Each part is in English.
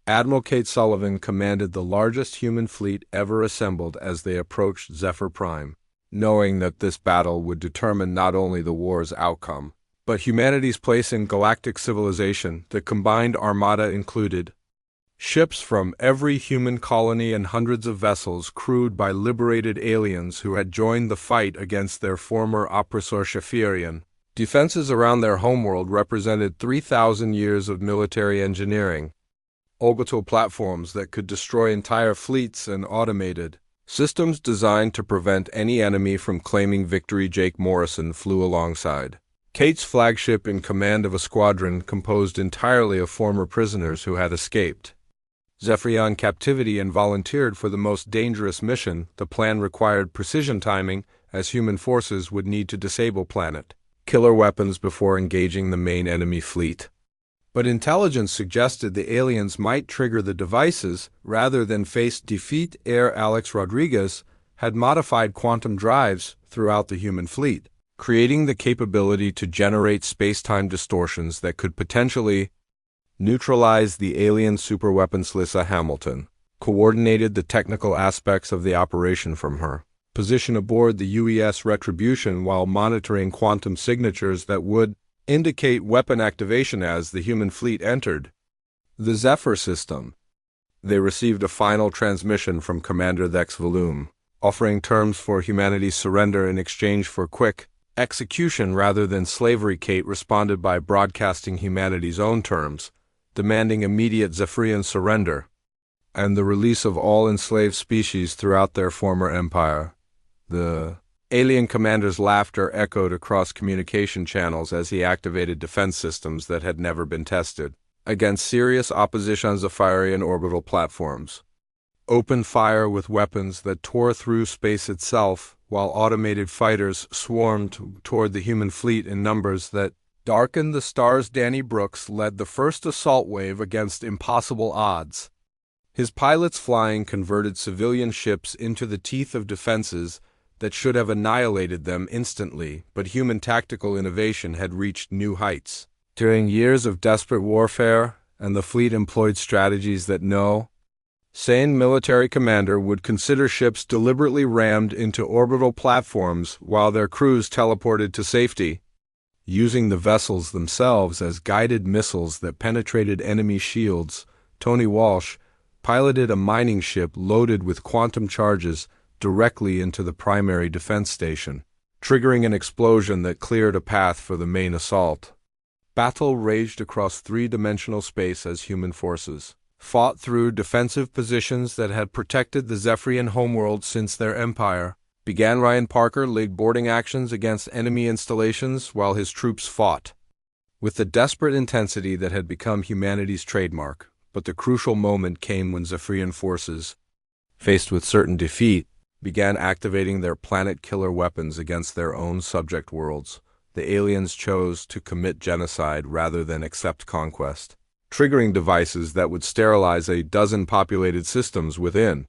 Admiral Kate Sullivan commanded the largest human fleet ever assembled as they approached Zephyr Prime, knowing that this battle would determine not only the war's outcome, but humanity's place in galactic civilization. The combined armada included ships from every human colony and hundreds of vessels crewed by liberated aliens who had joined the fight against their former oppressor Shafirian. Defenses around their homeworld represented 3,000 years of military engineering, orbital platforms that could destroy entire fleets, and automated systems designed to prevent any enemy from claiming victory. Jake Morrison flew alongside Kate's flagship in command of a squadron composed entirely of former prisoners who had escaped Zephyrian captivity and volunteered for the most dangerous mission. The plan required precision timing, as human forces would need to disable planet killer weapons before engaging the main enemy fleet. But intelligence suggested the aliens might trigger the devices rather than face defeat. Air Alex Rodriguez had modified quantum drives throughout the human fleet, creating the capability to generate space-time distortions that could potentially neutralize the alien superweapons. Lisa Hamilton coordinated the technical aspects of the operation from her position aboard the UES Retribution while monitoring quantum signatures that would indicate weapon activation as the human fleet entered the Zephyr system. They received a final transmission from Commander Thex Volume, offering terms for humanity's surrender in exchange for quick execution rather than slavery. Kate responded by broadcasting humanity's own terms, demanding immediate Zephyrian surrender and the release of all enslaved species throughout their former empire. The alien commander's laughter echoed across communication channels as he activated defense systems that had never been tested against serious opposition on Zephyrian orbital platforms. Opened fire with weapons that tore through space itself, while automated fighters swarmed toward the human fleet in numbers that darkened the stars. Danny Brooks led the first assault wave against impossible odds. His pilots flying converted civilian ships into the teeth of defenses that should have annihilated them instantly, but human tactical innovation had reached new heights. During years of desperate warfare, and the fleet employed strategies that no sane military commander would consider. Ships deliberately rammed into orbital platforms while their crews teleported to safety, using the vessels themselves as guided missiles that penetrated enemy shields. Tony Walsh piloted a mining ship loaded with quantum charges directly into the primary defense station, triggering an explosion that cleared a path for the main assault. Battle raged across three-dimensional space as human forces fought through defensive positions that had protected the Zephyrian homeworld since their empire. Ryan Parker led boarding actions against enemy installations while his troops fought with the desperate intensity that had become humanity's trademark. But the crucial moment came when Zephyrian forces, faced with certain defeat, began activating their planet-killer weapons against their own subject worlds. The aliens chose to commit genocide rather than accept conquest, triggering devices that would sterilize a dozen populated systems within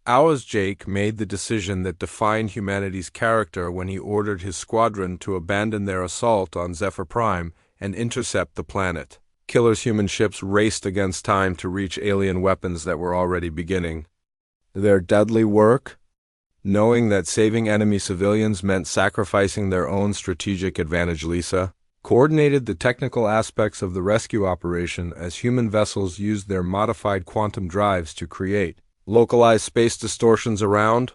hours. Jake made the decision that defined humanity's character when he ordered his squadron to abandon their assault on Zephyr Prime and intercept the planet killer's human ships raced against time to reach alien weapons that were already beginning their deadly work, knowing that saving enemy civilians meant sacrificing their own strategic advantage. Lisa coordinated the technical aspects of the rescue operation as human vessels used their modified quantum drives to create localized space distortions around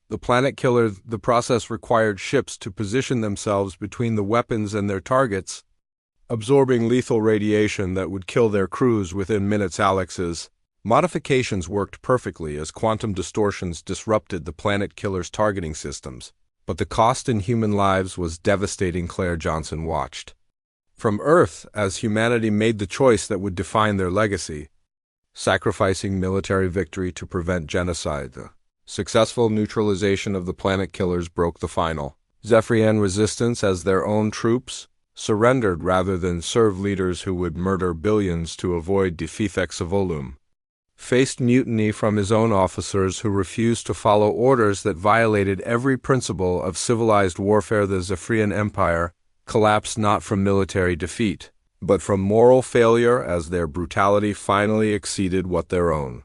the planet killer. The process required ships to position themselves between the weapons and their targets, absorbing lethal radiation that would kill their crews within minutes. Alex's modifications worked perfectly as quantum distortions disrupted the planet killer's targeting systems, but the cost in human lives was devastating. Claire Johnson watched from Earth as humanity made the choice that would define their legacy, sacrificing military victory to prevent genocide. The successful neutralization of the planet killers broke the final Zephyrian resistance as their own troops surrendered rather than serve leaders who would murder billions to avoid defeat. Exavolum faced mutiny from his own officers who refused to follow orders that violated every principle of civilized warfare. The Zephyrian Empire collapsed not from military defeat, but from moral failure as their brutality finally exceeded what their own.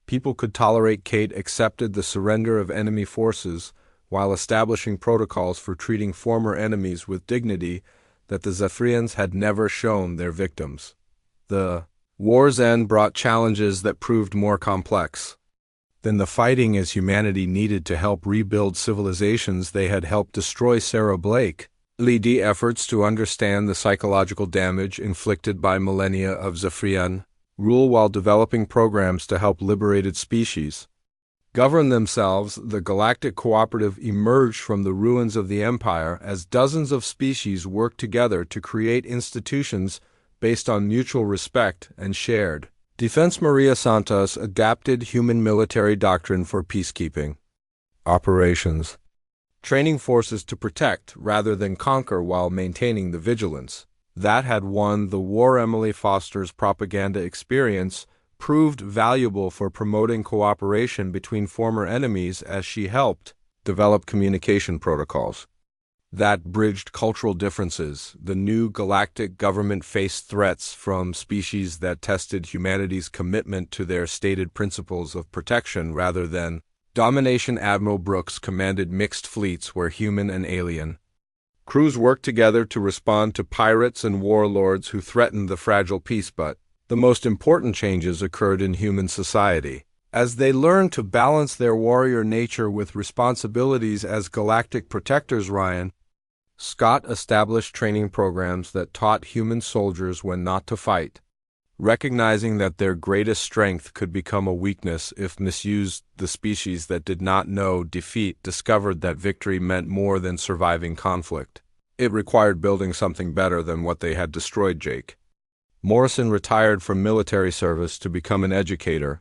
People could tolerate Kate accepted the surrender of enemy forces while establishing protocols for treating former enemies with dignity that the Zephyrians had never shown their victims. The war's end brought challenges that proved more complex than the fighting as humanity needed to help rebuild civilizations they had helped destroy. Sarah Blake led efforts to understand the psychological damage inflicted by millennia of Zephyrian rule while developing programs to help liberated species govern themselves. The Galactic Cooperative emerged from the ruins of the Empire as dozens of species worked together to create institutions based on mutual respect and shared defense. Maria Santos adapted human military doctrine for peacekeeping operations, training forces to protect rather than conquer while maintaining the vigilance that had won the war. Emily Foster's propaganda experience proved valuable for promoting cooperation between former enemies as she helped develop communication protocols that bridged cultural differences. The new galactic government faced threats from species that tested humanity's commitment to their stated principles of protection rather than domination. Admiral Brooks commanded mixed fleets where human and alien crews worked together to respond to pirates and warlords who threatened the fragile peace. But the most important changes occurred in human society as they learned to balance their warrior nature with responsibilities as galactic protectors. Ryan Scott established training programs that taught human soldiers when not to fight, recognizing that their greatest strength could become a weakness if misused. The species that did not know defeat discovered that victory meant more than surviving conflict. It required building something better than what they had destroyed. Jake Morrison retired from military service to become an educator,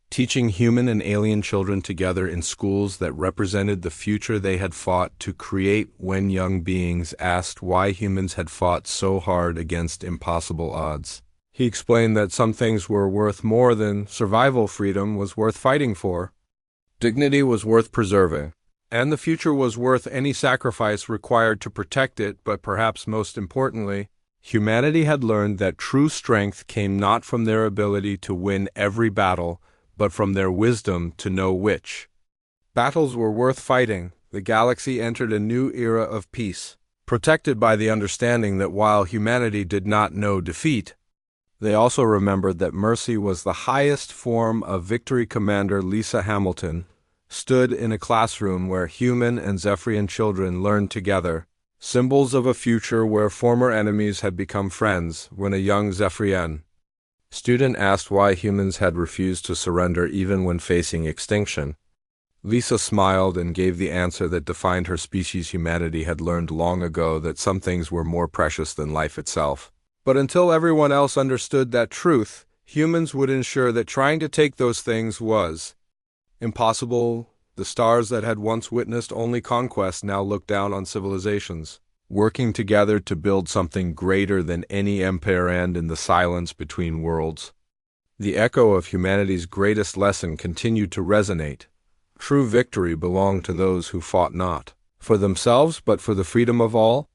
teaching human and alien children together in schools that represented the future they had fought to create. When young beings asked why humans had fought so hard against impossible odds, he explained that some things were worth more than survival. Freedom was worth fighting for, dignity was worth preserving, and the future was worth any sacrifice required to protect it. But perhaps most importantly, humanity had learned that true strength came not from their ability to win every battle, but from their wisdom to know which battles were worth fighting. The galaxy entered a new era of peace, protected by the understanding that while humanity did not know defeat, they also remembered that mercy was the highest form of victory. Commander Lisa Hamilton stood in a classroom where human and Zephyrian children learned together, symbols of a future where former enemies had become friends. When a young Zephyrian student asked why humans had refused to surrender even when facing extinction, Lisa smiled and gave the answer that defined her species. Humanity had learned long ago that some things were more precious than life itself. But until everyone else understood that truth, humans would ensure that trying to take those things was impossible. The stars that had once witnessed only conquest now looked down on civilizations, working together to build something greater than any empire. And in the silence between worlds, the echo of humanity's greatest lesson continued to resonate. True victory belonged to those who fought not for themselves but for the freedom of all.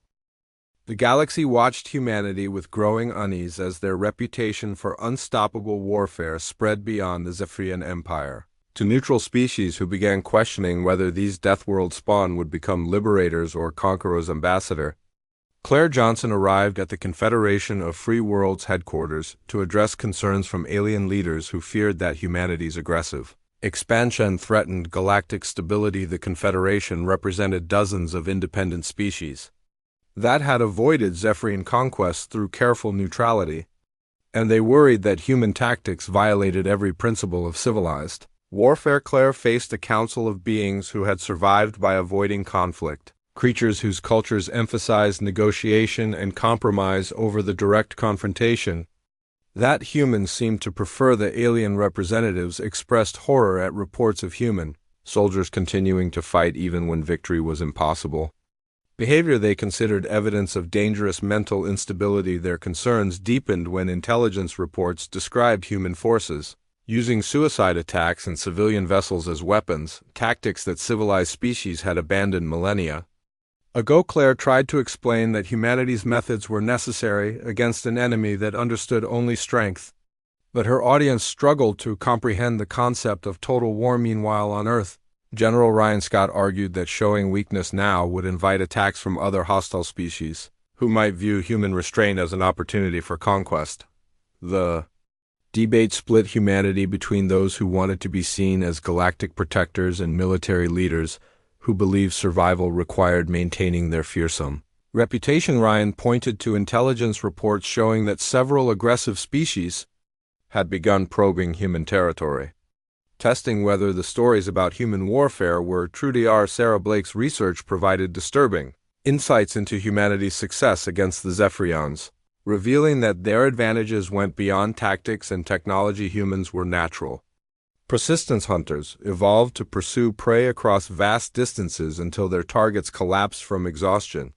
The galaxy watched humanity with growing unease as their reputation for unstoppable warfare spread beyond the Zephyrian Empire to neutral species who began questioning whether these Deathworld spawn would become liberators or conquerors. Ambassador Claire Johnson arrived at the Confederation of Free Worlds headquarters to address concerns from alien leaders who feared that humanity's aggressive expansion threatened galactic stability. The Confederation represented dozens of independent species that had avoided Zephyrian conquest through careful neutrality, and they worried that human tactics violated every principle of civilized warfare. Claire faced a council of beings who had survived by avoiding conflict, creatures whose cultures emphasized negotiation and compromise over the direct confrontation. That humans seemed to prefer. The alien representatives expressed horror at reports of human soldiers continuing to fight even when victory was impossible, behavior they considered evidence of dangerous mental instability. Their concerns deepened when intelligence reports described human forces using suicide attacks and civilian vessels as weapons, tactics that civilized species had abandoned millennia Agoclair tried to explain that humanity's methods were necessary against an enemy that understood only strength, but her audience struggled to comprehend the concept of total war. Meanwhile, on Earth, General Ryan Scott argued that showing weakness now would invite attacks from other hostile species, who might view human restraint as an opportunity for conquest. The debate split humanity between those who wanted to be seen as galactic protectors and military leaders who believed survival required maintaining their fearsome reputation. Ryan pointed to intelligence reports showing that several aggressive species had begun probing human territory, testing whether the stories about human warfare were true. Dr. Sarah Blake's research provided disturbing insights into humanity's success against the Zephyrians, revealing that their advantages went beyond tactics and technology. Humans were natural persistence hunters, evolved to pursue prey across vast distances until their targets collapsed from exhaustion,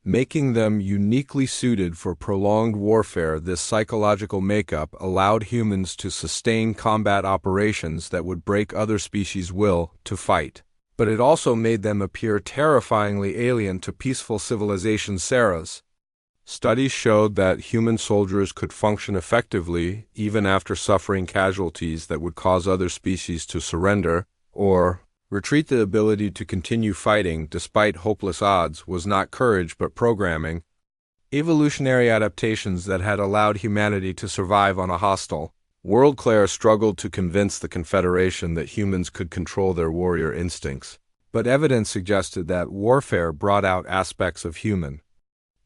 making them uniquely suited for prolonged warfare. This psychological makeup allowed humans to sustain combat operations that would break other species' will to fight, but it also made them appear terrifyingly alien to peaceful civilizations. Sarah's studies showed that human soldiers could function effectively even after suffering casualties that would cause other species to surrender or retreat. The ability to continue fighting despite hopeless odds was not courage but programming, evolutionary adaptations that had allowed humanity to survive on a hostile world. Claire struggled to convince the Confederation that humans could control their warrior instincts, but evidence suggested that warfare brought out aspects of human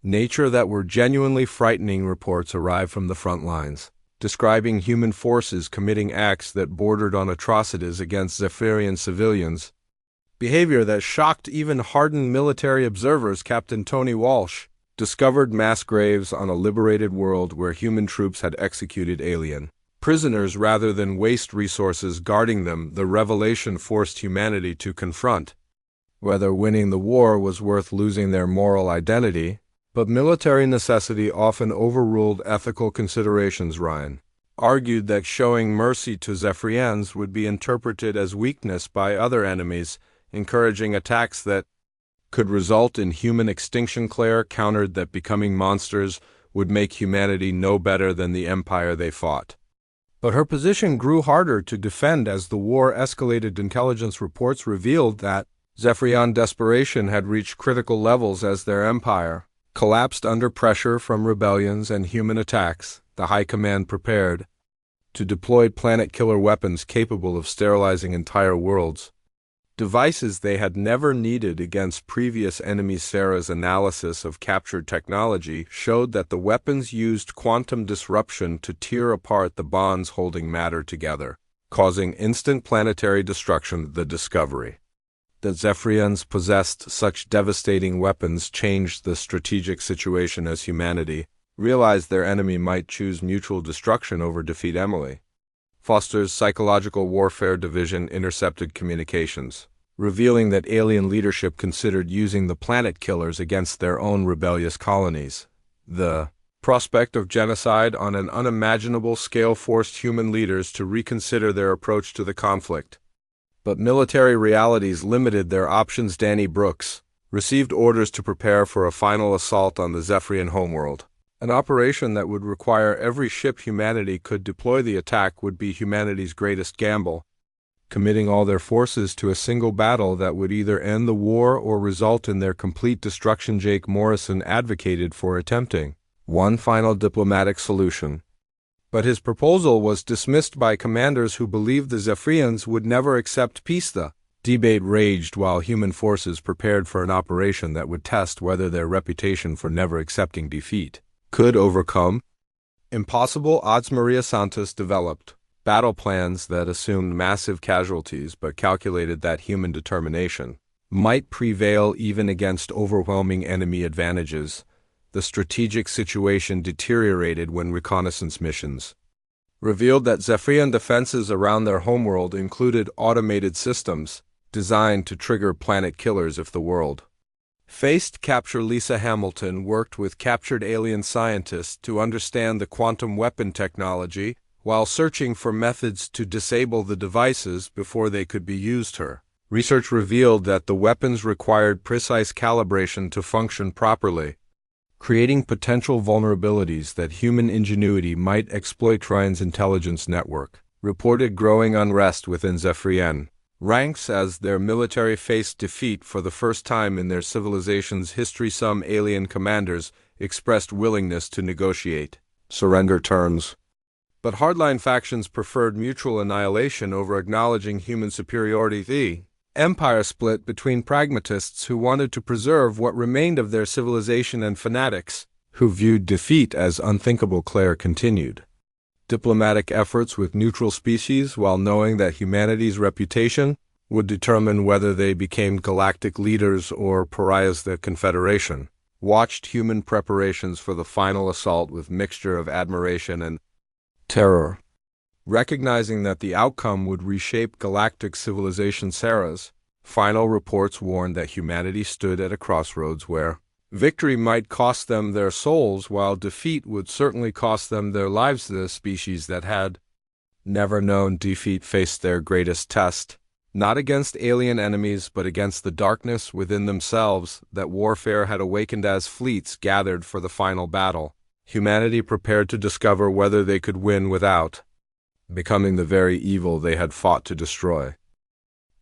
nature that were genuinely frightening. Reports arrived from the front lines, describing human forces committing acts that bordered on atrocities against Zephyrian civilians, behavior that shocked even hardened military observers. Captain Tony Walsh discovered mass graves on a liberated world where human troops had executed alien prisoners rather than waste resources guarding them. The revelation forced humanity to confront whether winning the war was worth losing their moral identity, but military necessity often overruled ethical considerations. Ryan argued that showing mercy to Zephyrians would be interpreted as weakness by other enemies, encouraging attacks that could result in human extinction. Claire countered that becoming monsters would make humanity no better than the empire they fought. But her position grew harder to defend as the war escalated. Intelligence reports revealed that Zephyrian desperation had reached critical levels as their empire collapsed under pressure from rebellions and human attacks. The High Command prepared to deploy planet-killer weapons capable of sterilizing entire worlds, devices they had never needed against previous enemies. Sarah's analysis of captured technology showed that the weapons used quantum disruption to tear apart the bonds holding matter together, causing instant planetary destruction. The discovery that Zephyrians possessed such devastating weapons changed the strategic situation as humanity realized their enemy might choose mutual destruction over defeat. Emily Foster's Psychological Warfare Division intercepted communications, revealing that alien leadership considered using the planet killers against their own rebellious colonies. The prospect of genocide on an unimaginable scale forced human leaders to reconsider their approach to the conflict. But military realities limited their options. Danny Brooks received orders to prepare for a final assault on the Zephyrian homeworld. An operation that would require every ship humanity could deploy. The attack would be humanity's greatest gamble, committing all their forces to a single battle that would either end the war or result in their complete destruction. Jake Morrison advocated for attempting one final diplomatic solution, but his proposal was dismissed by commanders who believed the Zephyrians would never accept peace. The debate raged while human forces prepared for an operation that would test whether their reputation for never accepting defeat could overcome impossible odds. Maria Santos developed battle plans that assumed massive casualties but calculated that human determination might prevail even against overwhelming enemy advantages. The strategic situation deteriorated when reconnaissance missions revealed that Zephyrian defenses around their homeworld included automated systems designed to trigger planet killers if the world faced capture. Lisa Hamilton worked with captured alien scientists to understand the quantum weapon technology while searching for methods to disable the devices before they could be used. Her Research revealed that the weapons required precise calibration to function properly, creating potential vulnerabilities that human ingenuity might exploit. Ryan's intelligence network reported growing unrest within Zephyrian ranks as their military faced defeat for the first time in their civilization's history. Some alien commanders expressed willingness to negotiate surrender terms, but hardline factions preferred mutual annihilation over acknowledging human superiority. The empire split between pragmatists who wanted to preserve what remained of their civilization and fanatics who viewed defeat as unthinkable. Claire continued diplomatic efforts with neutral species while knowing that humanity's reputation would determine whether they became galactic leaders or pariahs. The Confederation watched human preparations for the final assault with mixture of admiration and terror, recognizing that the outcome would reshape galactic civilization. Sarah's final reports warned that humanity stood at a crossroads where victory might cost them their souls, while defeat would certainly cost them their lives. The species that had never known defeat faced their greatest test, not against alien enemies but against the darkness within themselves that warfare had awakened. As fleets gathered for the final battle, humanity prepared to discover whether they could win without becoming the very evil they had fought to destroy.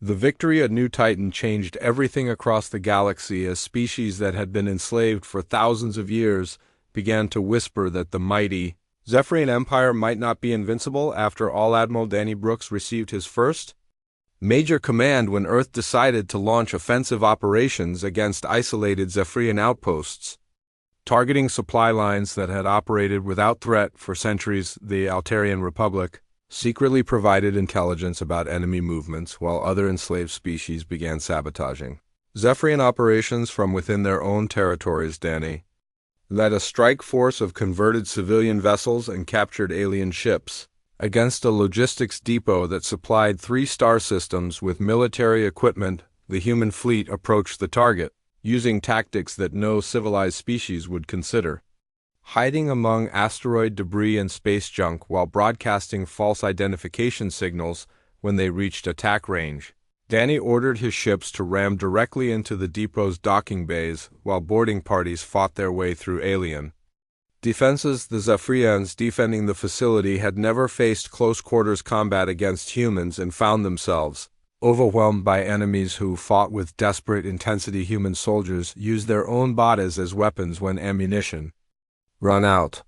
The victory at New Titan changed everything across the galaxy as species that had been enslaved for thousands of years began to whisper that the mighty Zephyrian Empire might not be invincible. After all, Admiral Danny Brooks received his first major command when Earth decided to launch offensive operations against isolated Zephyrian outposts, targeting supply lines that had operated without threat for centuries. The Altarian Republic secretly provided intelligence about enemy movements, while other enslaved species began sabotaging Zephyrian operations from within their own territories. Danny led a strike force of converted civilian vessels and captured alien ships against a logistics depot that supplied 3 star systems with military equipment. The human fleet approached the target using tactics that no civilized species would consider, hiding among asteroid debris and space junk while broadcasting false identification signals. When they reached attack range, Danny ordered his ships to ram directly into the depot's docking bays while boarding parties fought their way through alien defenses. The Zephyrians defending the facility had never faced close-quarters combat against humans and found themselves overwhelmed by enemies who fought with desperate intensity. Human soldiers used their own bodies as weapons when ammunition run out,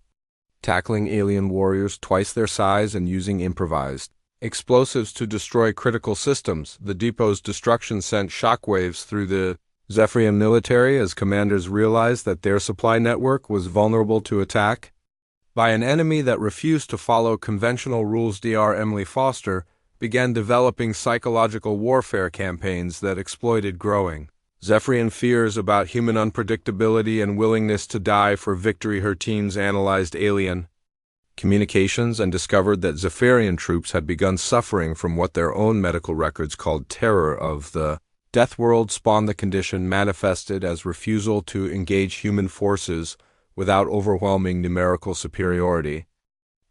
tackling alien warriors twice their size and using improvised explosives to destroy critical systems. The depot's destruction sent shockwaves through the Zephyrian military as commanders realized that their supply network was vulnerable to attack by an enemy that refused to follow conventional rules. Dr. Emily Foster began developing psychological warfare campaigns that exploited growing Zephyrian fears about human unpredictability and willingness to die for victory. Her teams analyzed alien communications and discovered that Zephyrian troops had begun suffering from what their own medical records called terror of the death world spawn. The condition manifested as refusal to engage human forces without overwhelming numerical superiority,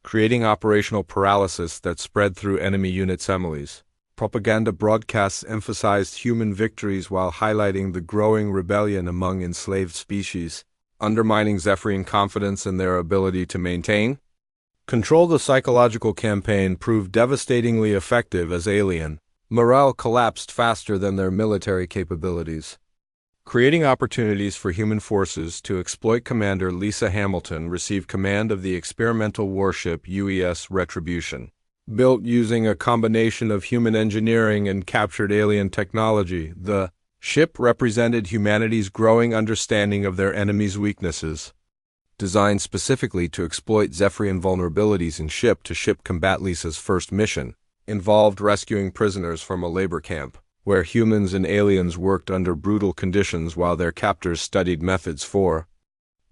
creating operational paralysis that spread through enemy units. Emily's propaganda broadcasts emphasized human victories while highlighting the growing rebellion among enslaved species, undermining Zephyrian confidence in their ability to maintain control. The psychological campaign proved devastatingly effective as alien morale collapsed faster than their military capabilities, creating opportunities for human forces to exploit. Commander Lisa Hamilton received command of the experimental warship UES Retribution, built using a combination of human engineering and captured alien technology. The ship represented humanity's growing understanding of their enemies' weaknesses, designed specifically to exploit Zephyrian vulnerabilities in ship-to-ship combat. Lisa's first mission involved rescuing prisoners from a labor camp, where humans and aliens worked under brutal conditions while their captors studied methods for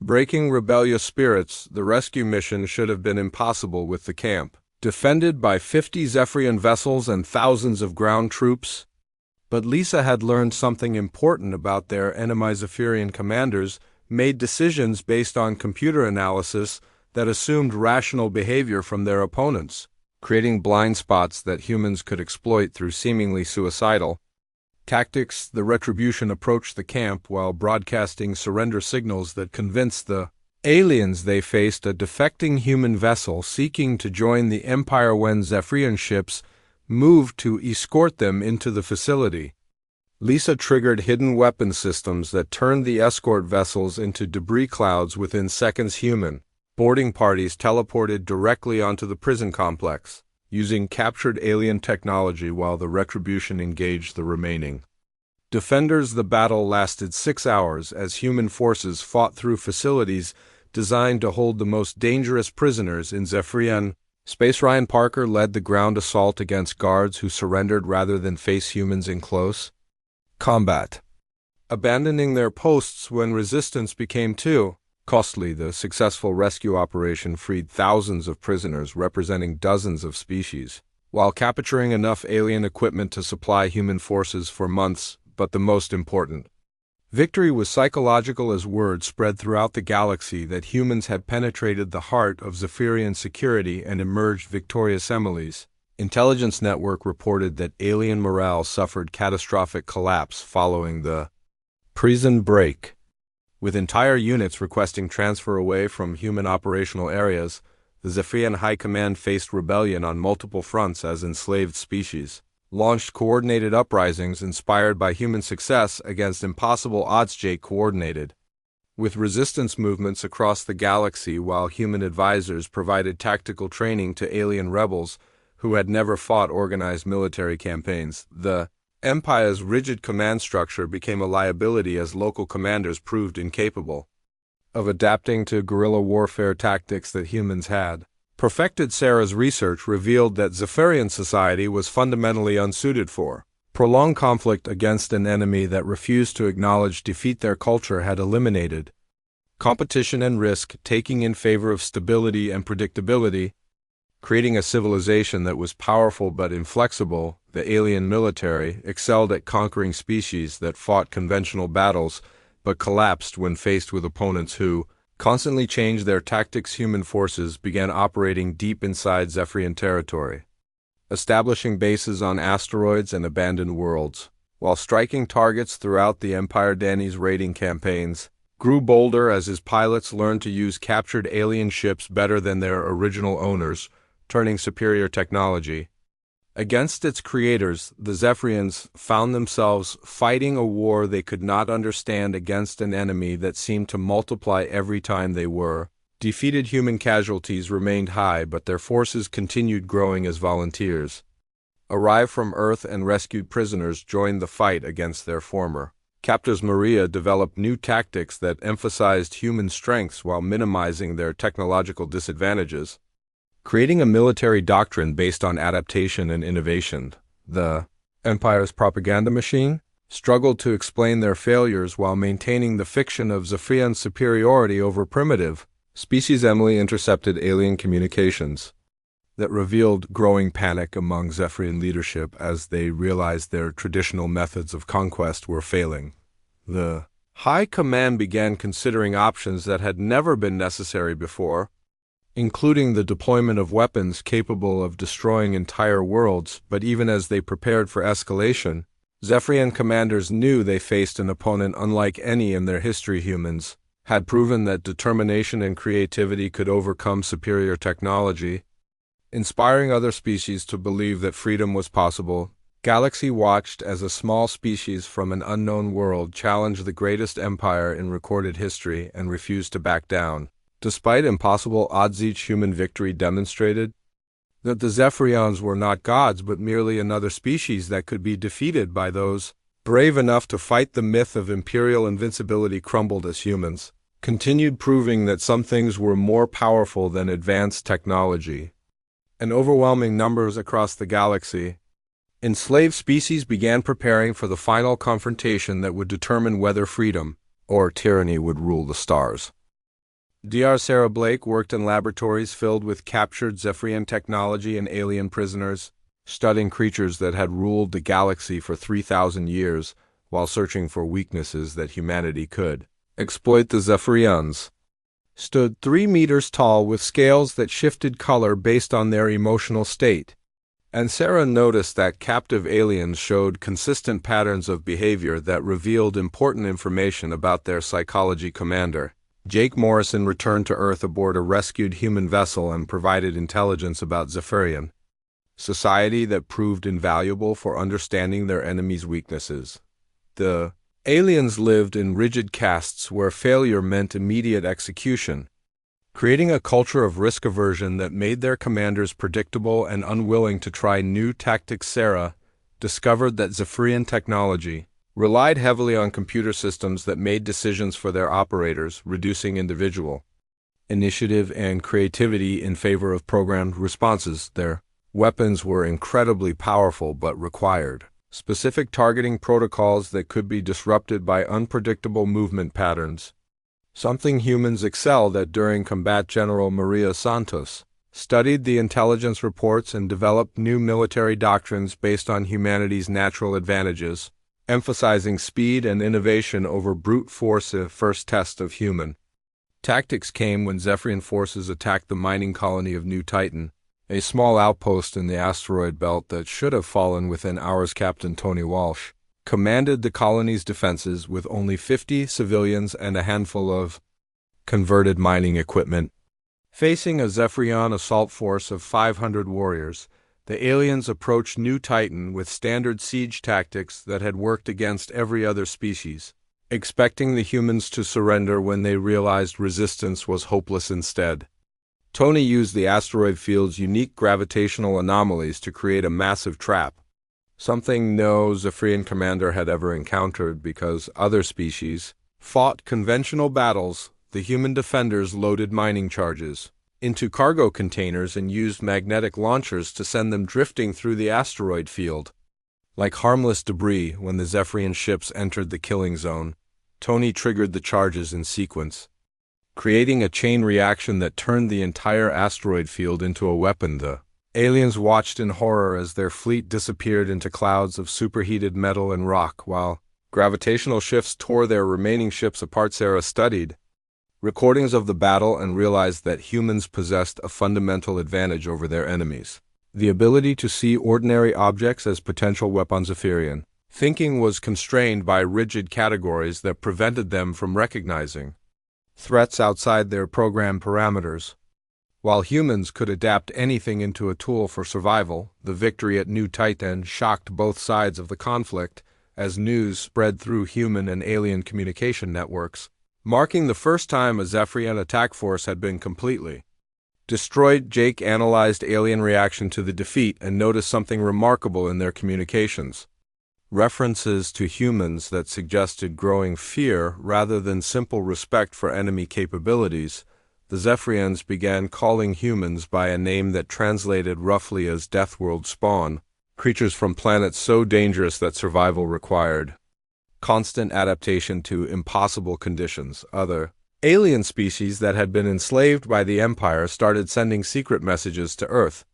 breaking rebellious spirits. The rescue mission should have been impossible with the camp defended by 50 Zephyrian vessels and thousands of ground troops. But Lisa had learned something important about their enemy. Zephyrian commanders made decisions based on computer analysis that assumed rational behavior from their opponents, creating blind spots that humans could exploit through seemingly suicidal Tactics: the Retribution approached the camp while broadcasting surrender signals that convinced the aliens they faced a defecting human vessel seeking to join the Empire when Zephyrian ships moved to escort them into the facility. Lisa triggered hidden weapon systems that turned the escort vessels into debris clouds within seconds. Human boarding parties teleported directly onto the prison complex, using captured alien technology while the Retribution engaged the remaining defenders. The battle lasted 6 hours as human forces fought through facilities designed to hold the most dangerous prisoners in Zephyrian space. Ryan Parker led the ground assault against guards who surrendered rather than face humans in close combat, abandoning their posts when resistance became too costly. The successful rescue operation freed thousands of prisoners representing dozens of species, while capturing enough alien equipment to supply human forces for months. But the most important victory was psychological, as word spread throughout the galaxy that humans had penetrated the heart of Zephyrian security and emerged victorious. Emily's intelligence network reported that alien morale suffered catastrophic collapse following the prison break, with entire units requesting transfer away from human operational areas. The Zephyrian High Command faced rebellion on multiple fronts as enslaved species launched coordinated uprisings inspired by human success against impossible odds. Coordinated with resistance movements across the galaxy, while human advisors provided tactical training to alien rebels who had never fought organized military campaigns. The Empire's rigid command structure became a liability as local commanders proved incapable of adapting to guerrilla warfare tactics that humans had perfected. Sarah's research revealed that Zephyrian society was fundamentally unsuited for prolonged conflict against an enemy that refused to acknowledge defeat. Their culture had eliminated competition and risk-taking in favor of stability and predictability, creating a civilization that was powerful but inflexible. The alien military excelled at conquering species that fought conventional battles but collapsed when faced with opponents who constantly changed their tactics. Human forces began operating deep inside Zephyrian territory, establishing bases on asteroids and abandoned worlds, while striking targets throughout the Empire. Danny's raiding campaigns grew bolder as his pilots learned to use captured alien ships better than their original owners, turning superior technology against its creators. The Zephyrians found themselves fighting a war they could not understand against an enemy that seemed to multiply every time they were defeated. Human casualties remained high, but their forces continued growing as volunteers arrived from Earth and rescued prisoners joined the fight against their former captors. Maria developed new tactics that emphasized human strengths while minimizing their technological disadvantages, creating a military doctrine based on adaptation and innovation. The Empire's propaganda machine struggled to explain their failures while maintaining the fiction of Zephyrian superiority over primitive species. Emily intercepted alien communications that revealed growing panic among Zephyrian leadership as they realized their traditional methods of conquest were failing. The High Command began considering options that had never been necessary before, including the deployment of weapons capable of destroying entire worlds. But even as they prepared for escalation, Zephyrian commanders knew they faced an opponent unlike any in their history. Humans had proven that determination and creativity could overcome superior technology, inspiring other species to believe that freedom was possible. Galaxy watched as a small species from an unknown world challenged the greatest empire in recorded history and refused to back down. Despite impossible odds, each human victory demonstrated that the Zephyrians were not gods but merely another species that could be defeated by those brave enough to fight. The myth of imperial invincibility crumbled as humans continued proving that some things were more powerful than advanced technology. In overwhelming numbers across the galaxy, enslaved species began preparing for the final confrontation that would determine whether freedom or tyranny would rule the stars. Dr. Sarah Blake worked in laboratories filled with captured Zephyrian technology and alien prisoners, studying creatures that had ruled the galaxy for 3,000 years while searching for weaknesses that humanity could exploit. The Zephyrians stood 3 meters tall with scales that shifted color based on their emotional state, And Sarah noticed that captive aliens showed consistent patterns of behavior that revealed important information about their psychology commander. Jake Morrison returned to Earth aboard a rescued human vessel and provided intelligence about Zephyrian society that proved invaluable for understanding their enemies' weaknesses. The aliens lived in rigid castes where failure meant immediate execution, creating a culture of risk aversion that made their commanders predictable and unwilling to try new tactics. Sarah discovered that Zephyrian technology relied heavily on computer systems that made decisions for their operators, reducing individual initiative and creativity in favor of programmed responses. Their weapons were incredibly powerful but required specific targeting protocols that could be disrupted by unpredictable movement patterns, something humans excelled at during combat. General Maria Santos studied the intelligence reports and developed new military doctrines based on humanity's natural advantages, emphasizing speed and innovation over brute force. The first test of human tactics came when Zephyrian forces attacked the mining colony of New Titan, a small outpost in the asteroid belt that should have fallen within hours. Captain Tony Walsh commanded the colony's defenses with only 50 civilians and a handful of converted mining equipment. Facing a Zephyrian assault force of 500 warriors, the aliens approached New Titan with standard siege tactics that had worked against every other species, expecting the humans to surrender when they realized resistance was hopeless. Instead, Tony used the asteroid field's unique gravitational anomalies to create a massive trap, something no Zephyrian commander had ever encountered. Because other species fought conventional battles, the human defenders loaded mining charges into cargo containers and used magnetic launchers to send them drifting through the asteroid field. Like harmless debris, when the Zephyrian ships entered the killing zone, Tony triggered the charges in sequence, creating a chain reaction that turned the entire asteroid field into a weapon. The aliens watched in horror as their fleet disappeared into clouds of superheated metal and rock, while gravitational shifts tore their remaining ships apart. Sarah studied recordings of the battle and realized that humans possessed a fundamental advantage over their enemies: the ability to see ordinary objects as potential weapons. Zephyrian thinking was constrained by rigid categories that prevented them from recognizing threats outside their program parameters. While humans could adapt anything into a tool for survival, the victory at New Titan shocked both sides of the conflict as news spread through human and alien communication networks, marking the first time a Zephyrian attack force had been completely destroyed. Jake analyzed alien reaction to the defeat and noticed something remarkable in their communications: references to humans that suggested growing fear rather than simple respect for enemy capabilities. The Zephyrians began calling humans by a name that translated roughly as Deathworld spawn, creatures from planets so dangerous that survival required constant adaptation to impossible conditions. Other alien species that had been enslaved by the Empire started sending secret messages to Earth,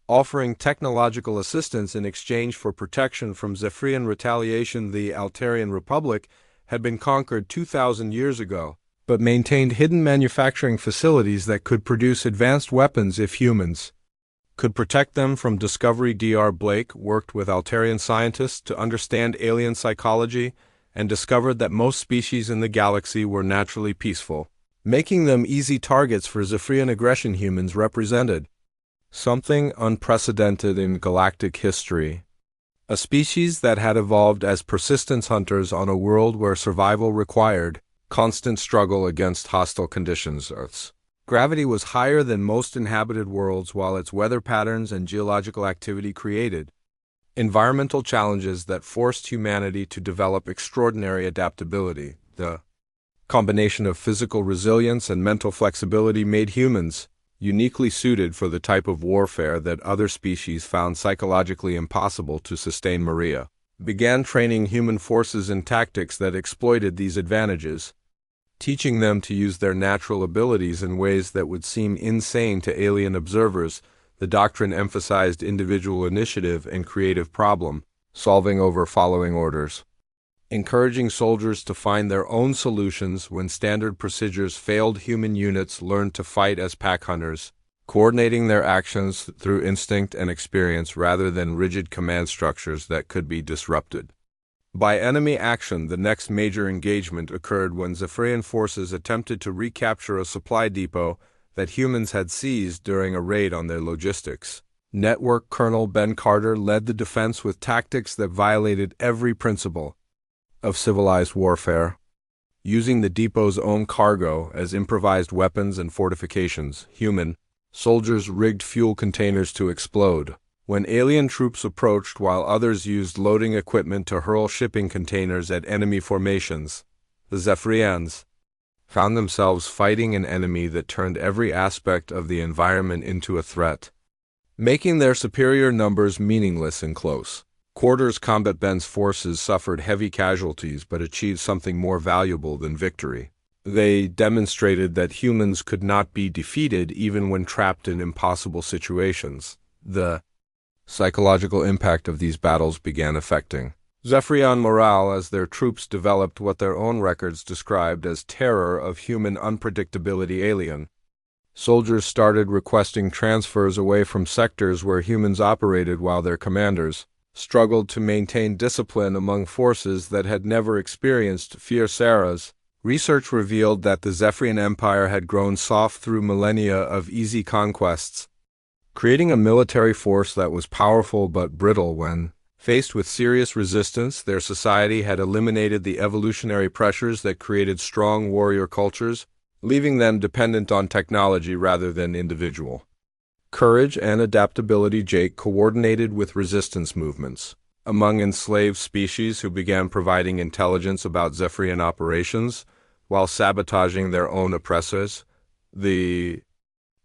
offering technological assistance in exchange for protection from Zephyrian retaliation. The Altarian Republic had been conquered 2,000 years ago, but maintained hidden manufacturing facilities that could produce advanced weapons if humans could protect them from discovery. Dr. Blake worked with Altarian scientists to understand alien psychology and discovered that most species in the galaxy were naturally peaceful, making them easy targets for Zephyrian aggression. Humans represented something unprecedented in galactic history: a species that had evolved as persistence hunters on a world where survival required constant struggle against hostile conditions. Earth's gravity was higher than most inhabited worlds, while its weather patterns and geological activity created environmental challenges that forced humanity to develop extraordinary adaptability. The combination of physical resilience and mental flexibility made humans uniquely suited for the type of warfare that other species found psychologically impossible to sustain. Maria began training human forces in tactics that exploited these advantages, teaching them to use their natural abilities in ways that would seem insane to alien observers. The doctrine emphasized individual initiative and creative problem solving over following orders, encouraging soldiers to find their own solutions when standard procedures failed. Human units learned to fight as pack hunters, coordinating their actions through instinct and experience rather than rigid command structures that could be disrupted. By enemy action, the next major engagement occurred when Zephyrian forces attempted to recapture a supply depot that humans had seized during a raid on their logistics. Network Colonel Ben Carter led the defense with tactics that violated every principle of civilized warfare. Using the depot's own cargo as improvised weapons and fortifications, human soldiers rigged fuel containers to explode when alien troops approached, while others used loading equipment to hurl shipping containers at enemy formations. The Zephyrians found themselves fighting an enemy that turned every aspect of the environment into a threat, making their superior numbers meaningless in close quarters combat. Ben's forces suffered heavy casualties but achieved something more valuable than victory. They demonstrated that humans could not be defeated even when trapped in impossible situations. The psychological impact of these battles began affecting Zephyrian morale as their troops developed what their own records described as terror of human unpredictability. Alien soldiers started requesting transfers away from sectors where humans operated, while their commanders struggled to maintain discipline among forces that had never experienced fierce eras. Research revealed that the Zephyrian Empire had grown soft through millennia of easy conquests, creating a military force that was powerful but brittle. When faced with serious resistance, their society had eliminated the evolutionary pressures that created strong warrior cultures, leaving them dependent on technology rather than individual courage and adaptability. Jake coordinated with resistance movements among enslaved species who began providing intelligence about Zephyrian operations while sabotaging their own oppressors. The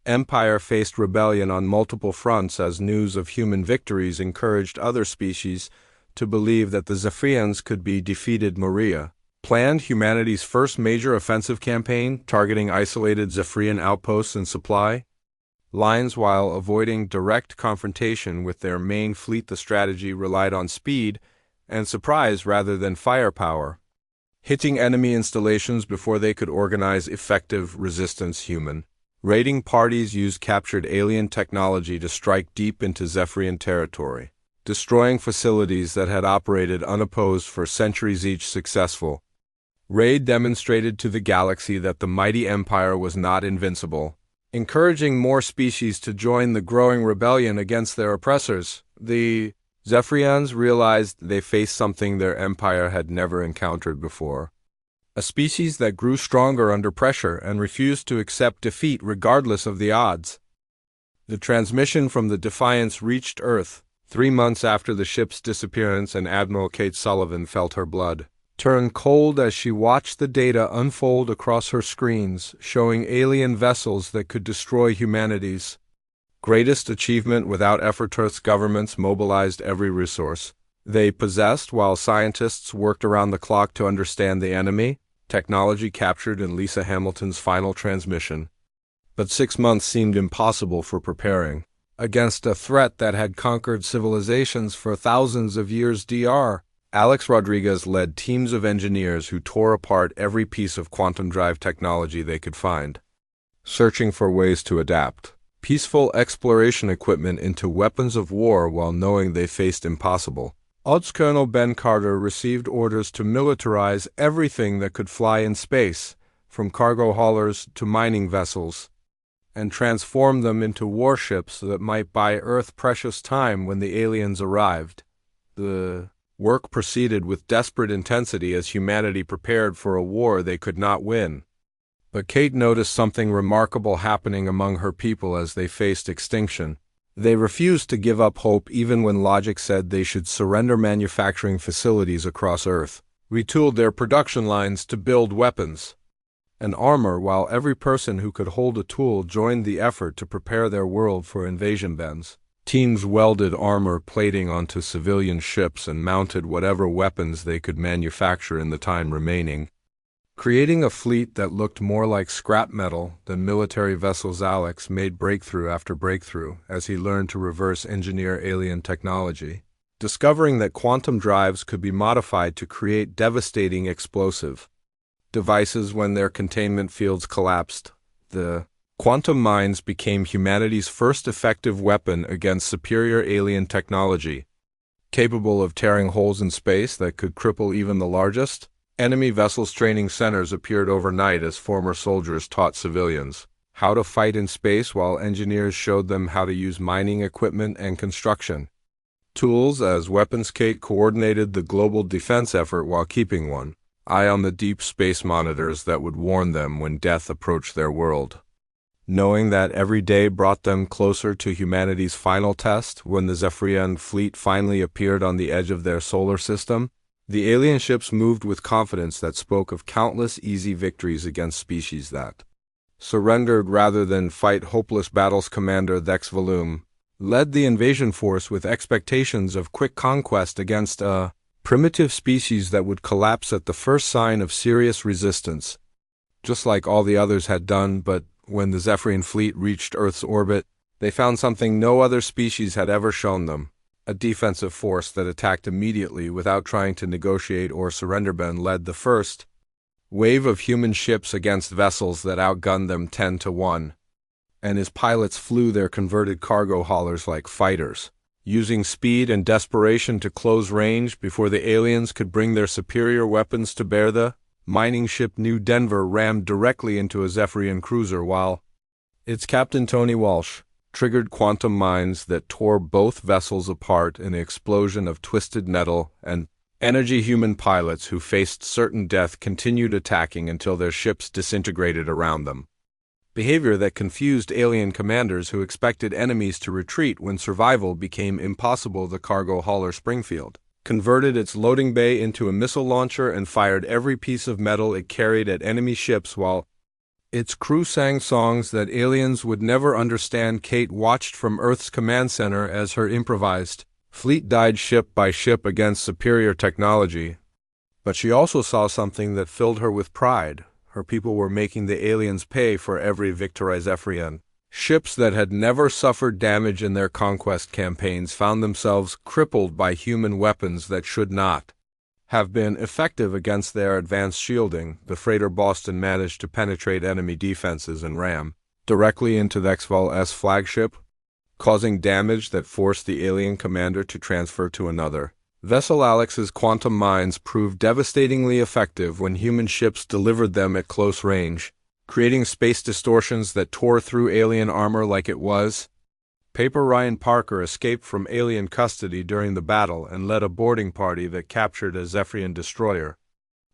Empire faced rebellion on multiple fronts as news of human victories encouraged other species to believe that the Zephyrians could be defeated. Maria planned humanity's first major offensive campaign, targeting isolated Zephyrian outposts and supply lines while avoiding direct confrontation with their main fleet. The strategy relied on speed and surprise rather than firepower, hitting enemy installations before they could organize effective resistance. Human raiding parties used captured alien technology to strike deep into Zephyrian territory, destroying facilities that had operated unopposed for centuries. Each successful raid demonstrated to the galaxy that the mighty empire was not invincible, encouraging more species to join the growing rebellion against their oppressors. The Zephyrians realized they faced something their empire had never encountered before: a species that grew stronger under pressure and refused to accept defeat regardless of the odds. The transmission from the Defiance reached Earth 3 months after the ship's disappearance, and Admiral Kate Sullivan felt her blood turn cold as she watched the data unfold across her screens, showing alien vessels that could destroy humanity's greatest achievement without effort. Earth's governments mobilized every resource they possessed, while scientists worked around the clock to understand the enemy. Technology captured in Lisa Hamilton's final transmission. But 6 months seemed impossible for preparing against a threat that had conquered civilizations for thousands of years. Dr. Alex Rodriguez led teams of engineers who tore apart every piece of quantum drive technology they could find, searching for ways to adapt peaceful exploration equipment into weapons of war while knowing they faced impossible odds. Colonel Ben Carter received orders to militarize everything that could fly in space, from cargo haulers to mining vessels, and transform them into warships that might buy Earth precious time when the aliens arrived. The work proceeded with desperate intensity as humanity prepared for a war they could not win. But Kate noticed something remarkable happening among her people as they faced extinction. They refused to give up hope even when logic said they should surrender. Manufacturing facilities across Earth retooled their production lines to build weapons and armor, while every person who could hold a tool joined the effort to prepare their world for invasion. Ben's teams welded armor plating onto civilian ships and mounted whatever weapons they could manufacture in the time remaining, creating a fleet that looked more like scrap metal than military vessels. Alex made breakthrough after breakthrough as he learned to reverse engineer alien technology, discovering that quantum drives could be modified to create devastating explosive devices when their containment fields collapsed. The Quantum mines became humanity's first effective weapon against superior alien technology. Capable of tearing holes in space that could cripple even the largest, enemy vessels' training centers appeared overnight as former soldiers taught civilians how to fight in space while engineers showed them how to use mining equipment and construction tools as weapons. Kate coordinated the global defense effort while keeping one eye on the deep space monitors that would warn them when death approached their world. Knowing that every day brought them closer to humanity's final test, when the Zephyrian fleet finally appeared on the edge of their solar system, the alien ships moved with confidence that spoke of countless easy victories against species that surrendered rather than fight hopeless battles. Commander Thex Valoom led the invasion force with expectations of quick conquest against a primitive species that would collapse at the first sign of serious resistance, just like all the others had done. But when the Zephyrian fleet reached Earth's orbit, they found something no other species had ever shown them: a defensive force that attacked immediately without trying to negotiate or surrender. Ben led the first wave of human ships against vessels that outgunned them 10-1, and his pilots flew their converted cargo haulers like fighters, using speed and desperation to close range before the aliens could bring their superior weapons to bear. The mining ship New Denver rammed directly into a Zephyrian cruiser while its captain, Tony Walsh, triggered quantum mines that tore both vessels apart in an explosion of twisted metal and energy. Human pilots who faced certain death continued attacking until their ships disintegrated around them, behavior that confused alien commanders who expected enemies to retreat when survival became impossible. The cargo hauler Springfield converted its loading bay into a missile launcher and fired every piece of metal it carried at enemy ships while its crew sang songs that aliens would never understand. Kate watched from Earth's command center as her improvised fleet died ship by ship against superior technology. But she also saw something that filled her with pride. Her people were making the aliens pay for every victory. Zephyrian ships that had never suffered damage in their conquest campaigns found themselves crippled by human weapons that should not have been effective against their advanced shielding. The freighter Boston managed to penetrate enemy defenses and ram directly into the XVAL-S flagship, causing damage that forced the alien commander to transfer to another vessel. Alex's quantum mines proved devastatingly effective when human ships delivered them at close range, creating space distortions that tore through alien armor like it was paper. Ryan Parker escaped from alien custody during the battle and led a boarding party that captured a Zephyrian destroyer,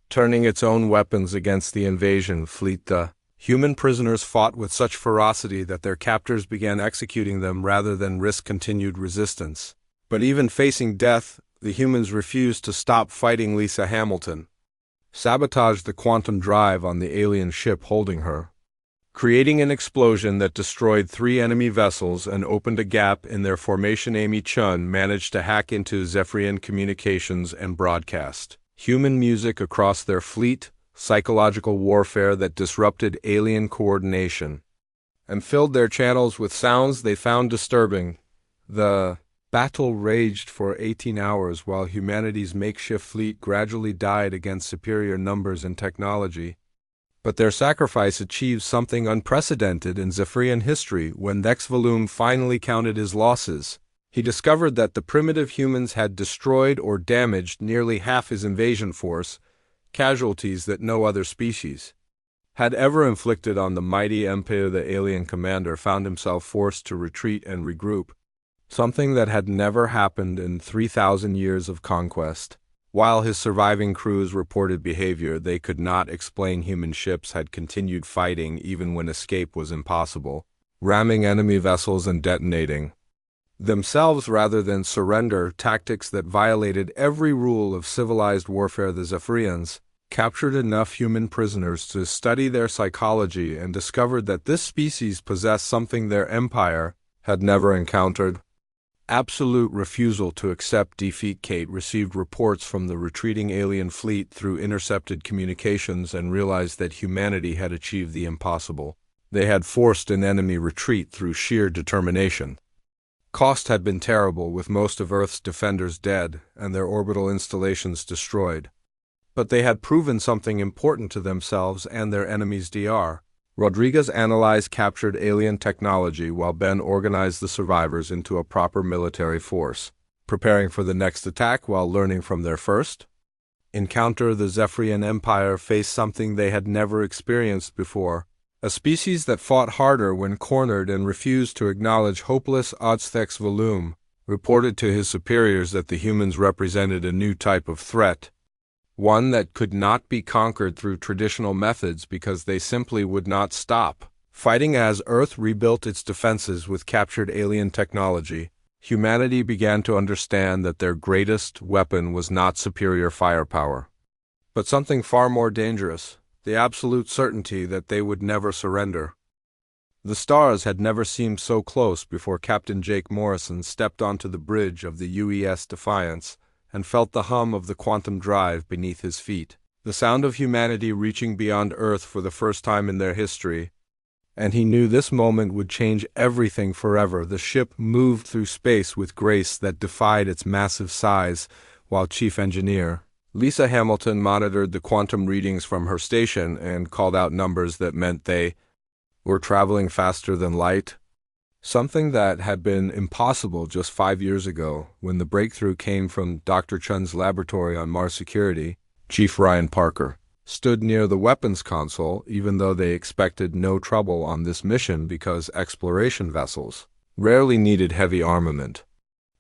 turning its own weapons against the invasion fleet. The human prisoners fought with such ferocity that their captors began executing them rather than risk continued resistance. But even facing death, the humans refused to stop fighting. Lisa Hamilton sabotaged the quantum drive on the alien ship holding her, creating an explosion that destroyed 3 enemy vessels and opened a gap in their formation. Amy Chun managed to hack into Zephyrian communications and broadcast human music across their fleet, psychological warfare that disrupted alien coordination and filled their channels with sounds they found disturbing. The battle raged for 18 hours while humanity's makeshift fleet gradually died against superior numbers and technology. But their sacrifice achieved something unprecedented in Zephyrian history. When Thex Valoom finally counted his losses, he discovered that the primitive humans had destroyed or damaged nearly half his invasion force, casualties that no other species had ever inflicted on the mighty empire. The alien commander found himself forced to retreat and regroup, something that had never happened in 3,000 years of conquest. While his surviving crews reported behavior they could not explain, human ships had continued fighting even when escape was impossible, ramming enemy vessels and detonating themselves rather than surrender, tactics that violated every rule of civilized warfare. The Zephyrians captured enough human prisoners to study their psychology and discovered that this species possessed something their empire had never encountered: absolute refusal to accept defeat. Kate received reports from the retreating alien fleet through intercepted communications and realized that humanity had achieved the impossible. They had forced an enemy retreat through sheer determination. Cost had been terrible, with most of Earth's defenders dead and their orbital installations destroyed. But they had proven something important to themselves and their enemies. Dr. Rodriguez analyzed captured alien technology while Ben organized the survivors into a proper military force, preparing for the next attack while learning from their first encounter. The Zephyrian Empire faced something they had never experienced before, a species that fought harder when cornered and refused to acknowledge hopeless odds. Volum reported to his superiors that the humans represented a new type of threat, one that could not be conquered through traditional methods because they simply would not stop fighting. As Earth rebuilt its defenses with captured alien technology, humanity began to understand that their greatest weapon was not superior firepower, but something far more dangerous: the absolute certainty that they would never surrender. The stars had never seemed so close before Captain Jake Morrison stepped onto the bridge of the UES Defiance and felt the hum of the quantum drive beneath his feet, the sound of humanity reaching beyond Earth for the first time in their history. And he knew this moment would change everything forever. The ship moved through space with grace that defied its massive size, while Chief Engineer Lisa Hamilton monitored the quantum readings from her station and called out numbers that meant they were traveling faster than light, something that had been impossible just 5 years ago when the breakthrough came from Dr. Chun's laboratory on Mars Security. Chief Ryan Parker stood near the weapons console, even though they expected no trouble on this mission because exploration vessels rarely needed heavy armament.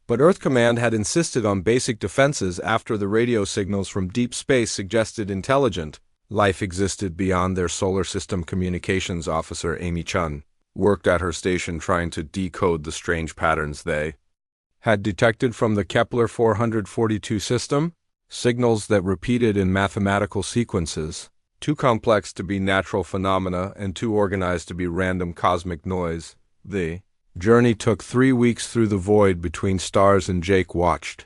But Earth Command had insisted on basic defenses after the radio signals from deep space suggested intelligent life existed beyond their solar system. Communications officer Amy Chun worked at her station trying to decode the strange patterns they had detected from the Kepler 442 system, signals that repeated in mathematical sequences, too complex to be natural phenomena and too organized to be random cosmic noise. The journey took 3 weeks through the void between stars, and Jake watched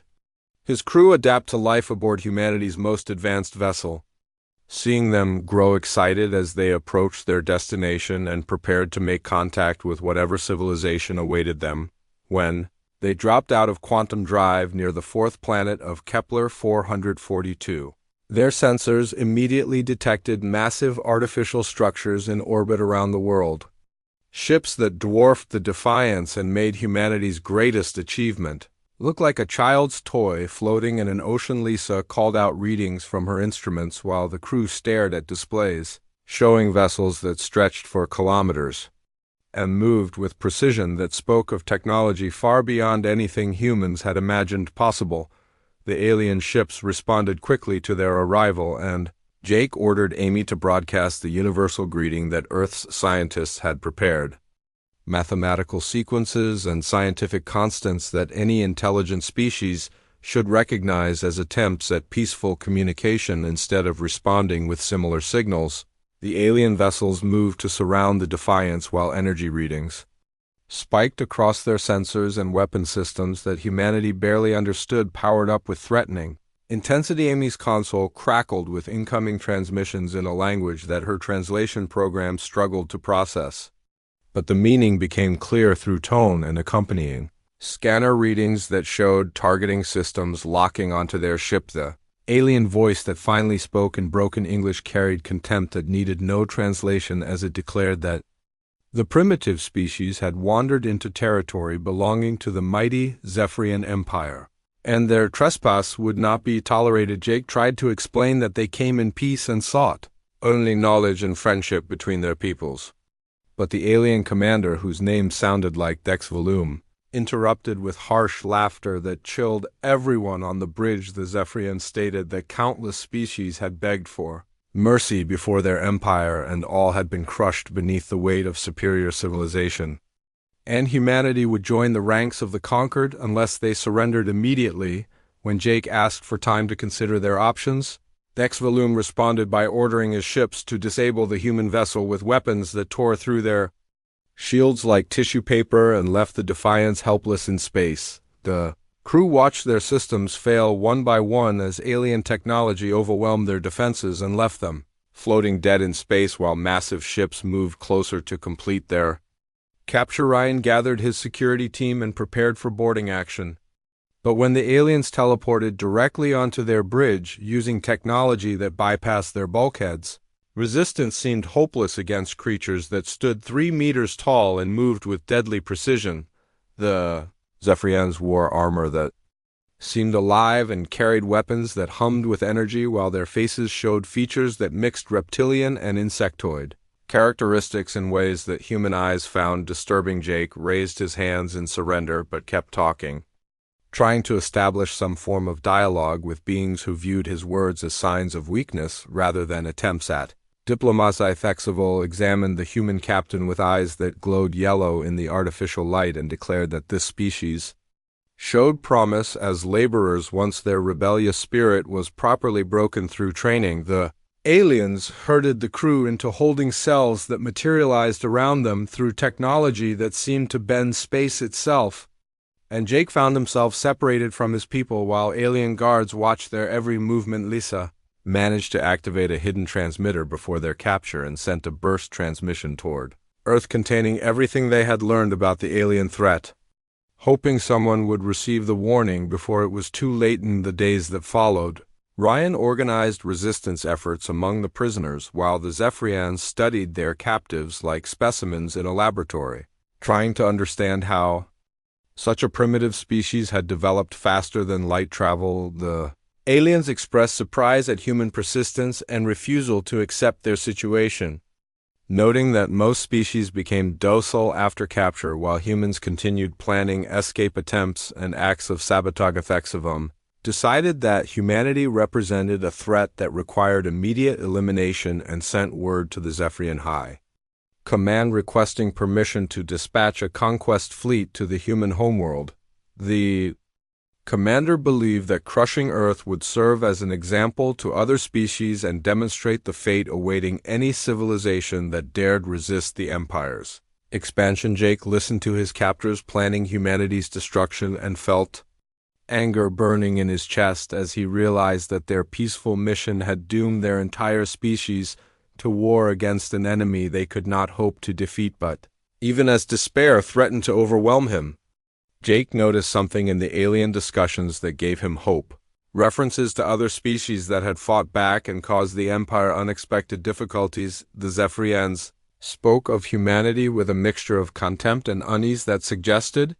his crew adapt to life aboard humanity's most advanced vessel, seeing them grow excited as they approached their destination and prepared to make contact with whatever civilization awaited them. When they dropped out of quantum drive near the fourth planet of Kepler 442, their sensors immediately detected massive artificial structures in orbit around the world, ships that dwarfed the Defiance and made humanity's greatest achievement look like a child's toy floating in an ocean. Lisa called out readings from her instruments while the crew stared at displays showing vessels that stretched for kilometers and moved with precision that spoke of technology far beyond anything humans had imagined possible. The alien ships responded quickly to their arrival, and Jake ordered Amy to broadcast the universal greeting that Earth's scientists had prepared: mathematical sequences and scientific constants that any intelligent species should recognize as attempts at peaceful communication instead of responding with similar signals. The alien vessels moved to surround the Defiance while energy readings spiked across their sensors and weapon systems that humanity barely understood powered up with threatening intensity. Amy's console crackled with incoming transmissions in a language that her translation program struggled to process, but the meaning became clear through tone and accompanying scanner readings that showed targeting systems locking onto their ship. The alien voice that finally spoke in broken English carried contempt that needed no translation as it declared that the primitive species had wandered into territory belonging to the mighty Zephyrian Empire, and their trespass would not be tolerated. Jake tried to explain that they came in peace and sought only knowledge and friendship between their peoples, but the alien commander, whose name sounded like Dex Volum, interrupted with harsh laughter that chilled everyone on the bridge. The Zephyrians stated that countless species had begged for mercy before their empire, and all had been crushed beneath the weight of superior civilization, and humanity would join the ranks of the conquered unless they surrendered immediately. When Jake asked for time to consider their options, Dex Volum responded by ordering his ships to disable the human vessel with weapons that tore through their shields like tissue paper and left the Defiance helpless in space. The crew watched their systems fail one by one as alien technology overwhelmed their defenses and left them floating dead in space while massive ships moved closer to complete their capture. Ryan gathered his security team and prepared for boarding action. But when the aliens teleported directly onto their bridge using technology that bypassed their bulkheads, Resistance seemed hopeless against creatures that stood 3 meters tall and moved with deadly precision. The Zephyrians wore armor that seemed alive and carried weapons that hummed with energy, while their faces showed features that mixed reptilian and insectoid characteristics in ways that human eyes found disturbing. Jake raised his hands in surrender but kept talking, trying to establish some form of dialogue with beings who viewed his words as signs of weakness rather than attempts at diplomacy. Flexible examined the human captain with eyes that glowed yellow in the artificial light and declared that this species showed promise as laborers once their rebellious spirit was properly broken through training. The aliens herded the crew into holding cells that materialized around them through technology that seemed to bend space itself, and Jake found himself separated from his people while alien guards watched their every movement. Lisa managed to activate a hidden transmitter before their capture and sent a burst transmission toward Earth containing everything they had learned about the alien threat, hoping someone would receive the warning before it was too late. In the days that followed, Ryan organized resistance efforts among the prisoners while the Zephyrians studied their captives like specimens in a laboratory, trying to understand how such a primitive species had developed faster than light travel. The aliens expressed surprise at human persistence and refusal to accept their situation, noting that most species became docile after capture while humans continued planning escape attempts and acts of sabotage. Effectivum decided that humanity represented a threat that required immediate elimination and sent word to the Zephyrian High Command requesting permission to dispatch a conquest fleet to the human homeworld. The commander believed that crushing Earth would serve as an example to other species and demonstrate the fate awaiting any civilization that dared resist the Empire's expansion. Jake listened to his captors planning humanity's destruction and felt anger burning in his chest as he realized that their peaceful mission had doomed their entire species to war against an enemy they could not hope to defeat. But even as despair threatened to overwhelm him, Jake noticed something in the alien discussions that gave him hope. References to other species that had fought back and caused the Empire unexpected difficulties. The Zephyrians spoke of humanity with a mixture of contempt and unease that suggested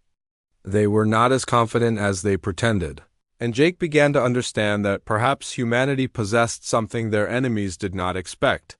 they were not as confident as they pretended. And Jake began to understand that perhaps humanity possessed something their enemies did not expect.